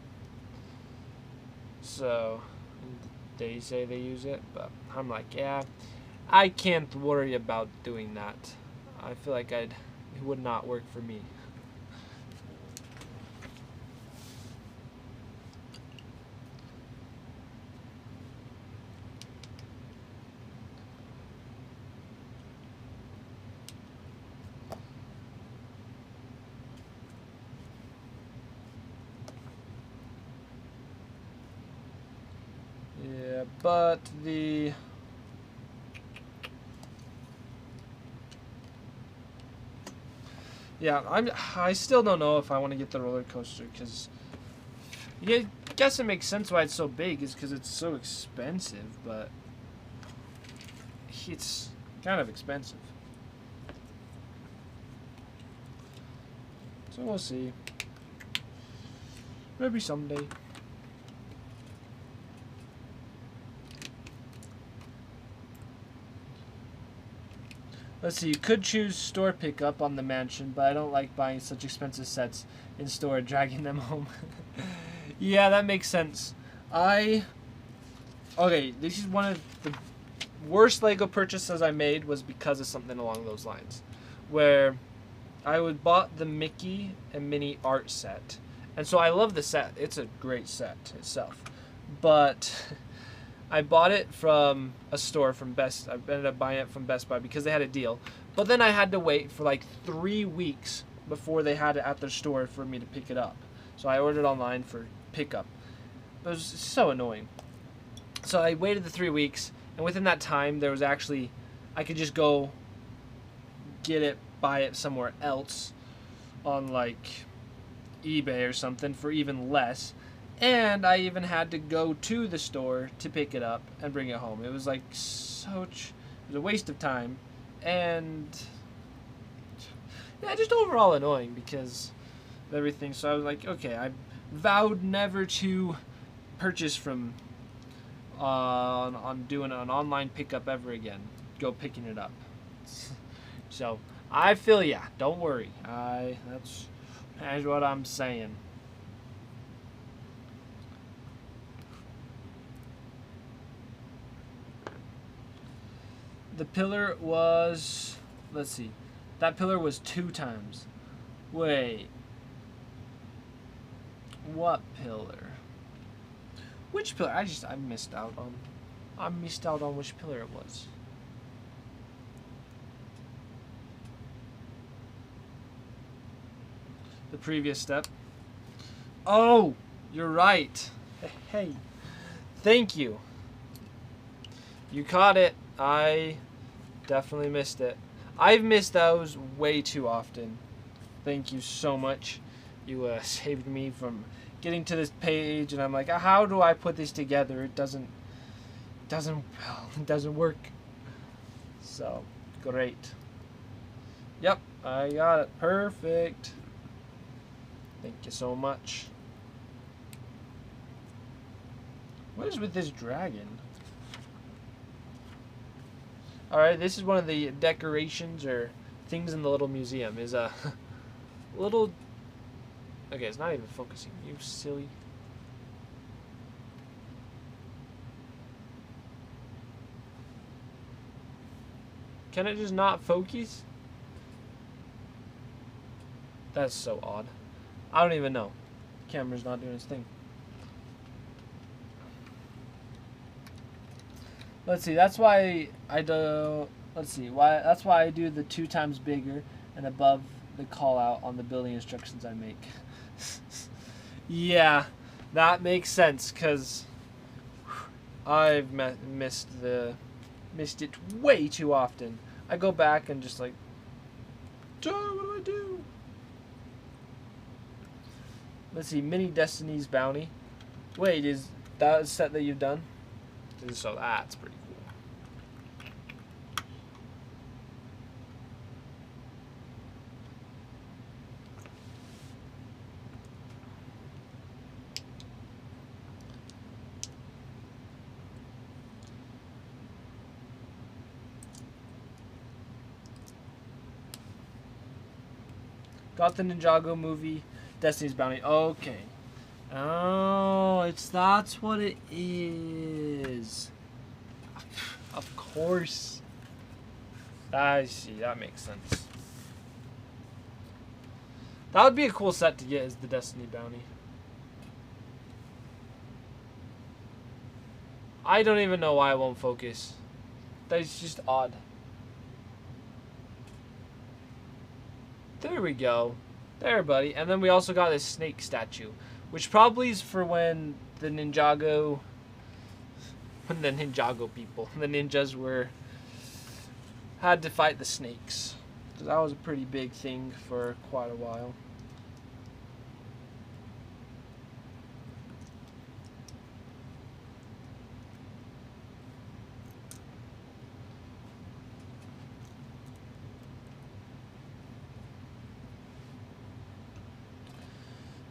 So they say they use it, but I'm like, yeah, I can't worry about doing that. I feel like it would not work for me. Yeah, but I still don't know if I want to get the roller coaster because yeah, I guess it makes sense why it's so big is because it's so expensive, but it's kind of expensive. So we'll see. Maybe someday. Let's see, you could choose store pickup on the mansion, but I don't like buying such expensive sets in store and dragging them home. Yeah, that makes sense. Okay, this is one of the worst Lego purchases I made was because of something along those lines. Where I would bought the Mickey and Minnie art set. And so I love the set. It's a great set itself. But I bought it from a store from I ended up buying it from Best Buy because they had a deal. But then I had to wait for like 3 weeks before they had it at their store for me to pick it up. So I ordered online for pickup. It was so annoying. So I waited the 3 weeks, and within that time there was actually, I could just go get it, buy it somewhere else on like eBay or something for even less. And I even had to go to the store to pick it up and bring it home. It was like such It was a waste of time, and yeah, just overall annoying because of everything. So I was like, okay, I vowed never to purchase from on doing an online pickup ever again. Go picking it up. So I feel ya. Don't worry. That's what I'm saying. The pillar was, let's see, that pillar was 2 times. Wait. What pillar? Which pillar? I missed out on. I missed out on which pillar it was. The previous step. Oh, you're right. Hey, thank you. You caught it. I definitely missed it. I've missed those way too often. Thank you so much. You saved me from getting to this page, and I'm like, how do I put this together? It doesn't work. So, great. Yep, I got it. Perfect. Thank you so much. What is with this dragon? Alright, this is one of the decorations or things in the little museum. Is a little... Okay, it's not even focusing. You silly... Can it just not focus? That's so odd. I don't even know. Camera's not doing its thing. Let's see. That's why I do. Let's see. Why? That's why I do the 2 times bigger and above the call out on the building instructions I make. Yeah, that makes sense because I've missed it way too often. I go back and just like, what do I do? Let's see. Mini Destiny's Bounty. Wait, is that a set that you've done? So that's pretty cool. Got the Ninjago movie, Destiny's Bounty. Okay. Oh, that's what it is. Of course. I see, that makes sense. That would be a cool set to get, is the Destiny Bounty. I don't even know why it won't focus. That's just odd. There we go. There, buddy. And then we also got this snake statue, which probably is for when the Ninjago people, the ninjas had to fight the snakes. So that was a pretty big thing for quite a while.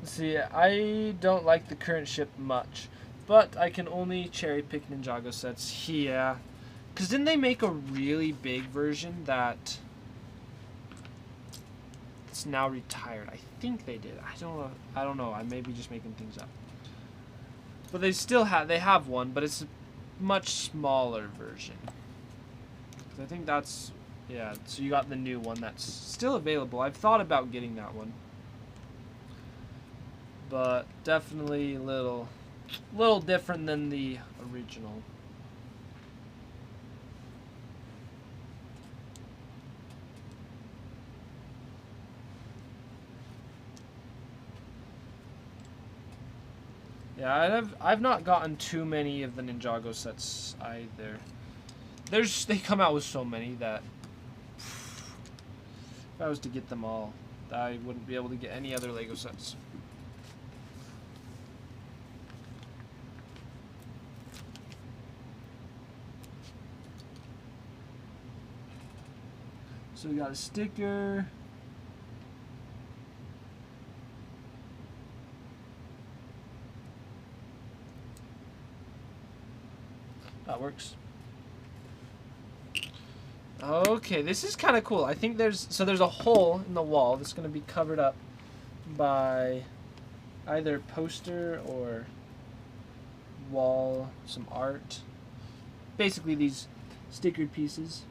See, I don't like the current ship much, but I can only cherry pick Ninjago sets here. Because didn't they make a really big version that it's now retired? I think they did. I don't know. I may be just making things up. But they still have one, but it's a much smaller version. 'Cause I think that's, yeah, so you got the new one that's still available. I've thought about getting that one. But definitely a little different than the original. Yeah, I've not gotten too many of the Ninjago sets either. They come out with so many that if I was to get them all, I wouldn't be able to get any other Lego sets. So we got a sticker. That works. Okay, this is kind of cool. I think there's a hole in the wall that's going to be covered up by either poster or wall, some art. Basically these stickered pieces.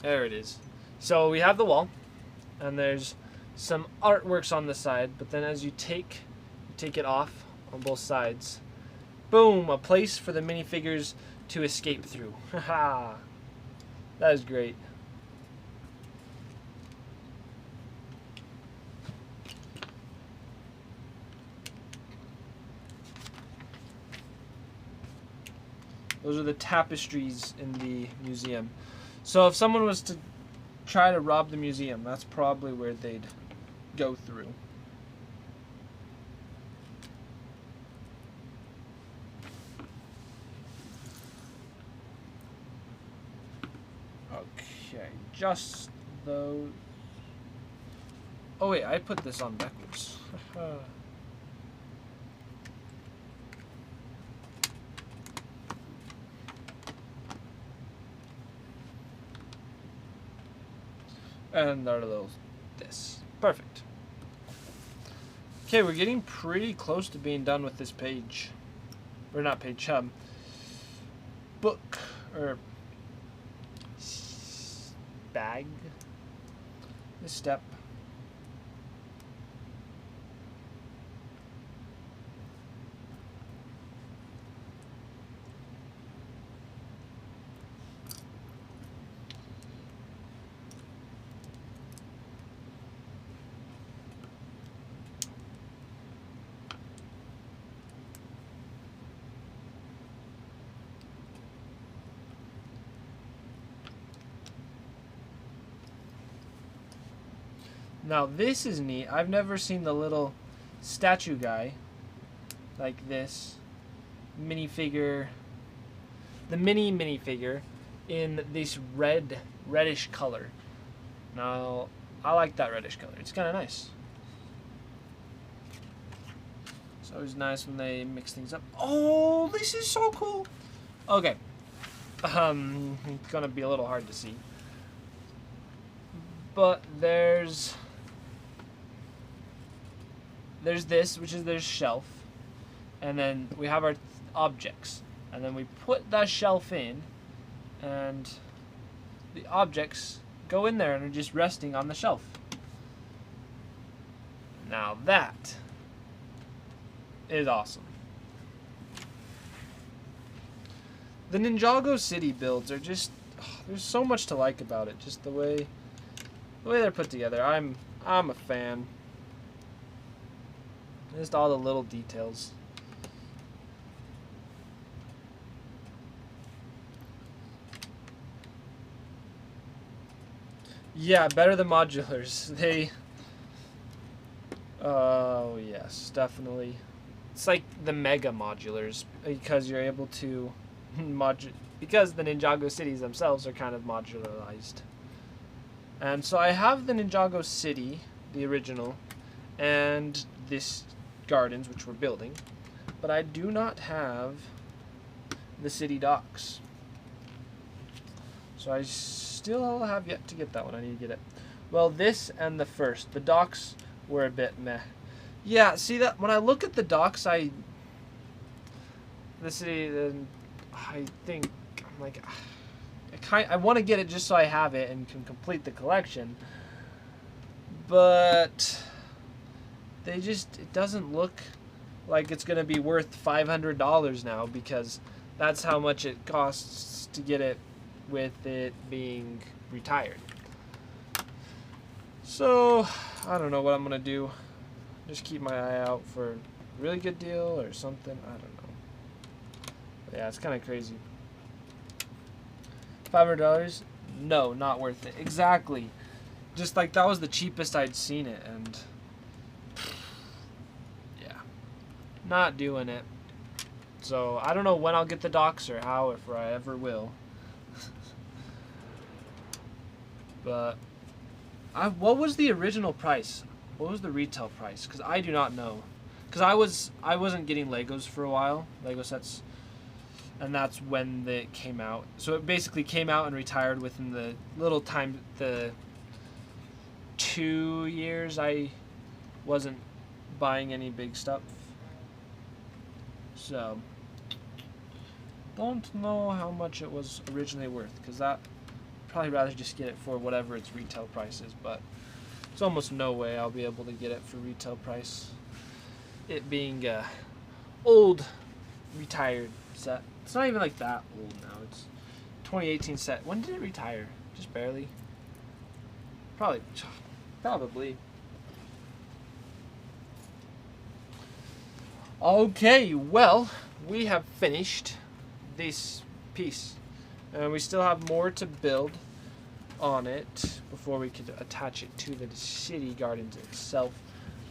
There it is. So we have the wall, and there's some artworks on the side, but then as you take it off on both sides, boom, a place for the minifigures to escape through. Haha. That is great. Those are the tapestries in the museum. So if someone was to try to rob the museum, that's probably where they'd go through. Okay, just those. Oh wait, I put this on backwards. And our little this. Perfect. Okay, we're getting pretty close to being done with this page. Or not page, book or bag. This step. Now this is neat. I've never seen the little statue guy like this minifigure, the minifigure in this reddish color. Now I like that reddish color. It's kind of nice. It's always nice when they mix things up. Oh, this is so cool. Okay, it's gonna be a little hard to see, but there's this, which is their shelf, and then we have our objects, and then we put that shelf in, and the objects go in there and are just resting on the shelf. Now that is awesome. The Ninjago city builds are just, there's so much to like about it. Just the way they're put together. I'm a fan. Just all the little details. Yeah, better than modulars. They... Oh, yes, definitely. It's like the mega modulars, because you're able to because the Ninjago cities themselves are kind of modularized. And so I have the Ninjago city, the original, and this gardens, which we're building, but I do not have the city docks. So I still have yet to get that one. I need to get it. Well, this and the first. The docks were a bit meh. Yeah, see that when I look at the docks, the city, then I think I'm like, I want to get it just so I have it and can complete the collection, but it doesn't look like it's gonna be worth $500 now, because that's how much it costs to get it with it being retired. So I don't know what I'm gonna do. Just keep my eye out for a really good deal or something. I don't know. But yeah, it's kind of crazy. $500? no, not worth it. Exactly. Just like that was the cheapest I'd seen it, and yeah, not doing it. So I don't know when I'll get the docks or how, if I ever will. But what was the original price? What was the retail price? Because I do not know. Because I wasn't getting Legos for a while, Lego sets, and that's when they came out. So it basically came out and retired within the little time, the 2 years I wasn't buying any big stuff. So don't know how much it was originally worth, because that probably rather just get it for whatever its retail price is, but there's almost no way I'll be able to get it for retail price. It being a old, retired set. It's not even like that old now. It's 2018 set. When did it retire? Just barely. Probably. Okay, well, we have finished this piece. And we still have more to build on it before we could attach it to the city gardens itself.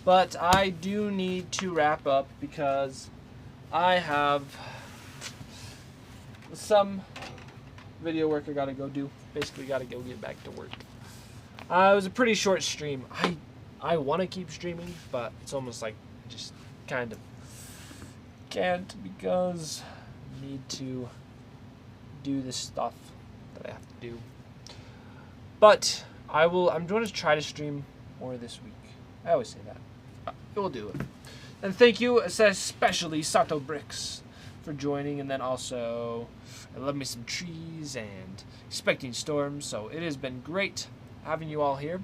But I do need to wrap up because I have some video work I gotta go do. Basically gotta go get back to work. It was a pretty short stream. I want to keep streaming, but it's almost like just kind of can't because I need to do the stuff that I have to do. But I'm going to try to stream more this week. I always say that. We'll do it. And thank you especially Sato Bricks for joining, and then also I love me some trees and expecting storms, so it has been great having you all here.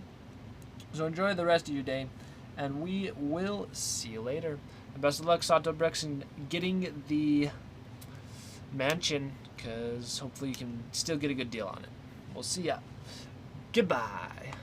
So enjoy the rest of your day, and we will see you later. And best of luck, Sato Bricks, in getting the mansion, because hopefully you can still get a good deal on it. We'll see ya. Goodbye.